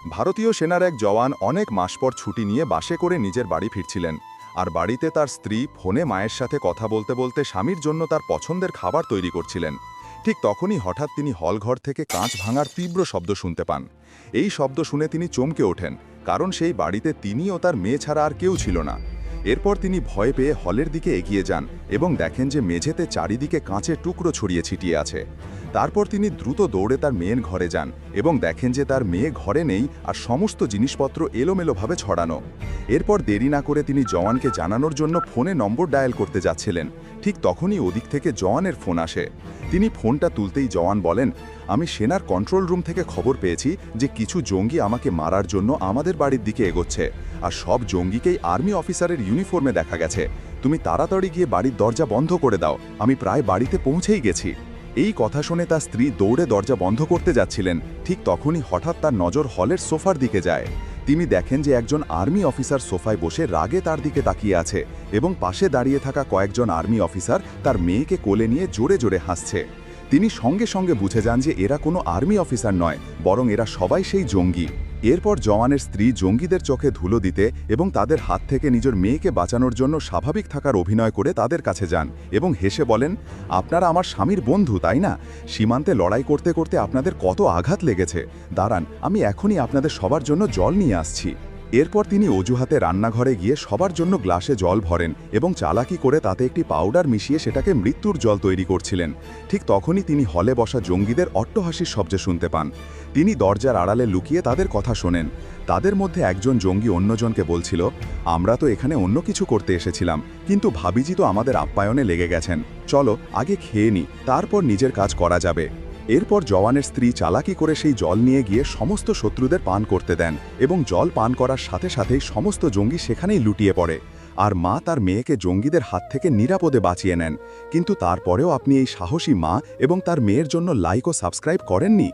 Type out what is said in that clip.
ভারতীয় সেনার এক জওয়ান অনেক মাস পর ছুটি নিয়ে বাসে করে নিজের বাড়ি ফিরছিলেন। আর বাড়িতে তার স্ত্রী ফোনে মায়ের সাথে কথা বলতে বলতে স্বামীর জন্য তার পছন্দের খাবার তৈরি করছিলেন। ঠিক তখনই হঠাৎ তিনি হলঘর থেকে কাঁচ ভাঙার তীব্র শব্দ শুনতে পান। এই শব্দ শুনে তিনি চমকে ওঠেন, কারণ সেই বাড়িতে তিনি ও তার মেয়ে ছাড়া আর কেউ ছিল না। এরপর তিনি ভয় পেয়ে হলের দিকে এগিয়ে যান এবং দেখেন যে মেঝেতে চারিদিকে কাঁচের টুকরো ছড়িয়ে ছিটিয়ে আছে। তারপর তিনি দ্রুত দৌড়ে তার মেয়ের ঘরে যান এবং দেখেন যে তার মেয়ে ঘরে নেই আর সমস্ত জিনিসপত্র এলোমেলোভাবে ছড়ানো। এরপর দেরি না করে তিনি জওয়ানকে জানানোর জন্য ফোনে নম্বর ডায়াল করতে যাচ্ছিলেন। ঠিক তখনই ওদিক থেকে জওয়ানের ফোন আসে। তিনি ফোনটা তুলতেই জওয়ান বলেন, আমি সেনার কন্ট্রোল রুম থেকে খবর পেয়েছি যে কিছু জঙ্গি আমাকে মারার জন্য আমাদের বাড়ির দিকে এগোচ্ছে, আর সব জঙ্গিকেই আর্মি অফিসারের ইউনিফর্মে দেখা গেছে। তুমি তাড়াতাড়ি গিয়ে বাড়ির দরজা বন্ধ করে দাও, আমি প্রায় বাড়িতে পৌঁছেই গেছি। এই কথা শুনে তার স্ত্রী দৌড়ে দরজা বন্ধ করতে যাচ্ছিলেন। ঠিক তখনই হঠাৎ তার নজর হলের সোফার দিকে যায়। তিনি দেখেন যে একজন আর্মি অফিসার সোফায় বসে রাগে তার দিকে তাকিয়ে আছে এবং পাশে দাঁড়িয়ে থাকা কয়েকজন আর্মি অফিসার তার মেয়েকে কোলে নিয়ে জোরে জোরে হাসছে। তিনি সঙ্গে সঙ্গে বুঝে যান যে এরা কোনো আর্মি অফিসার নয়, বরং এরা সবাই সেই জঙ্গি। এরপর জওয়ানের স্ত্রী জঙ্গিদের চোখে ধুলো দিতে এবং তাদের হাত থেকে নিজের মেয়েকে বাঁচানোর জন্য স্বাভাবিক থাকার অভিনয় করে তাদের কাছে যান এবং হেসে বলেন, আপনারা আমার স্বামীর বন্ধু তাই না? সীমান্তে লড়াই করতে করতে আপনাদের কত আঘাত লেগেছে। দাঁড়ান, আমি এখনই আপনাদের সবার জন্য জল নিয়ে আসছি। এরপর তিনি অজুহাতে রান্নাঘরে গিয়ে সবার জন্য গ্লাসে জল ভরেন এবং চালাকি করে তাতে একটি পাউডার মিশিয়ে সেটাকে মৃত্যুর জল তৈরি করছিলেন। ঠিক তখনই তিনি হলে বসা জঙ্গিদের অট্টহাসির শব্দ শুনতে পান। তিনি দরজার আড়ালে লুকিয়ে তাদের কথা শোনেন। তাদের মধ্যে একজন জঙ্গি অন্যজনকে বলছিল, আমরা তো এখানে অন্য কিছু করতে এসেছিলাম, কিন্তু ভাবিজি তো আমাদের আপ্যায়নে লেগে গেছেন। চলো আগে খেয়ে নি, তারপর নিজের কাজ করা যাবে। এরপর জওয়ানের স্ত্রী চালাকি করে সেই জল নিয়ে গিয়ে সমস্ত শত্রুদের পান করতে দেন এবং জল পান করার সাথে সাথেই সমস্ত জঙ্গি সেখানেই লুটিয়ে পড়ে। আর মা তার মেয়েকে জঙ্গিদের হাত থেকে নিরাপদে বাঁচিয়ে নেন। কিন্তু তারপরেও আপনি এই সাহসী মা এবং তার মেয়ের জন্য লাইক ও সাবস্ক্রাইব করেননি।